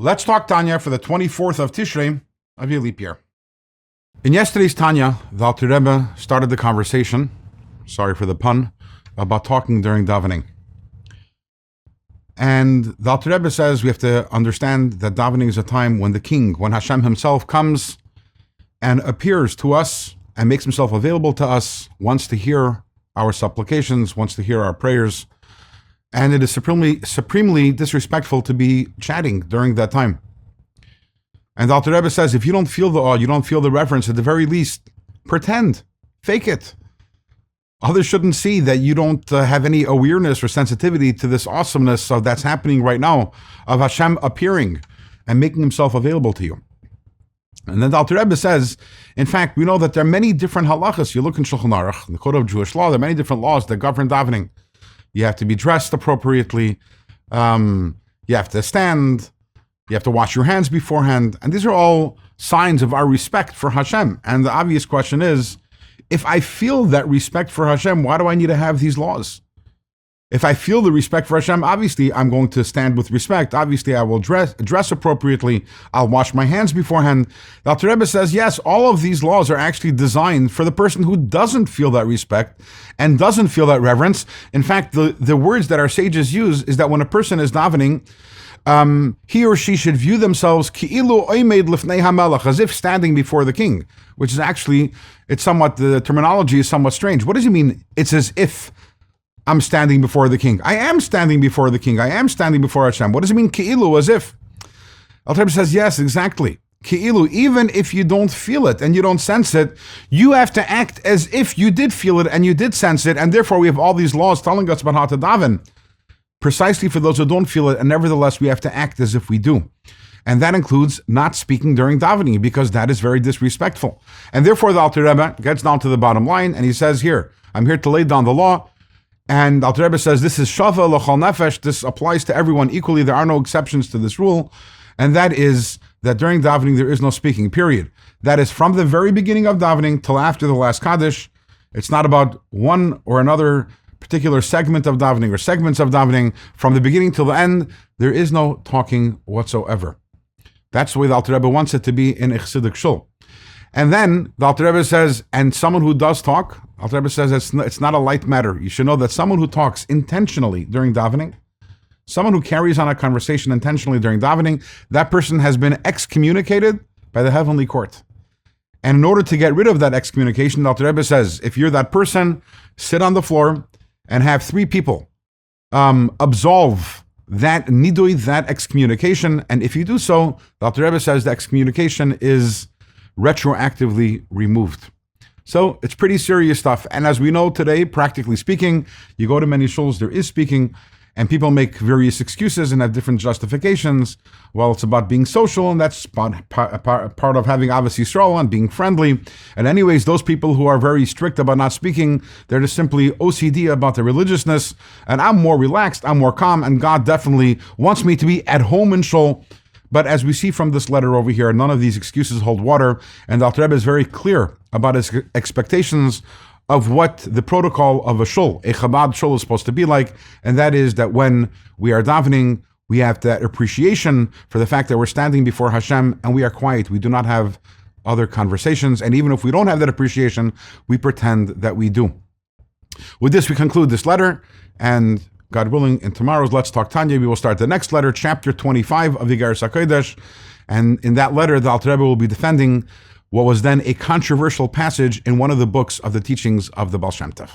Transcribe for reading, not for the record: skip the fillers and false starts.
Let's talk Tanya for the 24th of Tishrei of your leap year. In yesterday's Tanya, the Alter Rebbe started the conversation, sorry for the pun, about talking during davening. And the Alter Rebbe says we have to understand that davening is a time when the king, when Hashem himself comes and appears to us and makes himself available to us, wants to hear our supplications, wants to hear our prayers. And it is supremely disrespectful to be chatting during that time. And the Alter Rebbe says, if you don't feel the awe, you don't feel the reverence, at the very least, pretend, fake it. Others shouldn't see that you don't have any awareness or sensitivity to this awesomeness that's happening right now, of Hashem appearing and making himself available to you. And then the Alter Rebbe says, in fact, we know that there are many different halachas. You look in Shulchan Aruch, in the Code of Jewish Law, there are many different laws that govern davening. You have to be dressed appropriately. You have to stand. You have to wash your hands beforehand. And these are all signs of our respect for Hashem. And the obvious question is, if I feel that respect for Hashem, why do I need to have these laws? If I feel the respect for Hashem, obviously I'm going to stand with respect. Obviously I will dress appropriately. I'll wash my hands beforehand. The Alter Rebbe says, yes, all of these laws are actually designed for the person who doesn't feel that respect and doesn't feel that reverence. In fact, the words that our sages use is that when a person is davening, he or she should view themselves ki'ilu oimed lifnei hamelech, as if standing before the king, which is actually, the terminology is somewhat strange. What does it mean? It's as if I'm standing before the king. I am standing before the king. I am standing before Hashem. What does it mean, ki'ilu, as if? Alter Rebbe says, yes, exactly. Ki'ilu, even if you don't feel it and you don't sense it, you have to act as if you did feel it and you did sense it, and therefore we have all these laws telling us about how to daven, precisely for those who don't feel it, and nevertheless we have to act as if we do. And that includes not speaking during davening, because that is very disrespectful. And therefore the Alter Rebbe gets down to the bottom line, and he says here, I'm here to lay down the law. And Alter Rebbe says, this is shava l'chol nefesh, this applies to everyone equally, there are no exceptions to this rule, and that is that during davening there is no speaking, period. That is from the very beginning of davening till after the last Kaddish. It's not about one or another particular segment of davening or segments of davening. From the beginning till the end, there is no talking whatsoever. That's the way the Alter Rebbe wants it to be in Chassidic Shul. And then the Alter Rebbe says, and someone who does talk, Alter Rebbe says it's not a light matter. You should know that someone who talks intentionally during davening, someone who carries on a conversation intentionally during davening, that person has been excommunicated by the heavenly court. And in order to get rid of that excommunication, the Alter Rebbe says, if you're that person, sit on the floor and have 3 people absolve that nidui, that excommunication. And if you do so, the Alter Rebbe says the excommunication is retroactively removed. So it's pretty serious stuff. And as we know today, practically speaking, you go to many shuls, there is speaking, and people make various excuses and have different justifications. Well, it's about being social, and that's part of having Avos Yisrael and being friendly. And anyways, those people who are very strict about not speaking, they're just simply OCD about their religiousness. And I'm more relaxed, I'm more calm, and God definitely wants me to be at home in shul. But as we see from this letter over here, none of these excuses hold water, and the Alter Rebbe is very clear about his expectations of what the protocol of a shul, a Chabad shul, is supposed to be like, and that is that when we are davening, we have that appreciation for the fact that we're standing before Hashem and we are quiet. We do not have other conversations, and even if we don't have that appreciation, we pretend that we do. With this, we conclude this letter, and God willing, in tomorrow's Let's Talk Tanya, we will start the next letter, chapter 25 of the Igeres HaKodesh. And in that letter, the Alter Rebbe will be defending what was then a controversial passage in one of the books of the teachings of the Baal Shem Tov.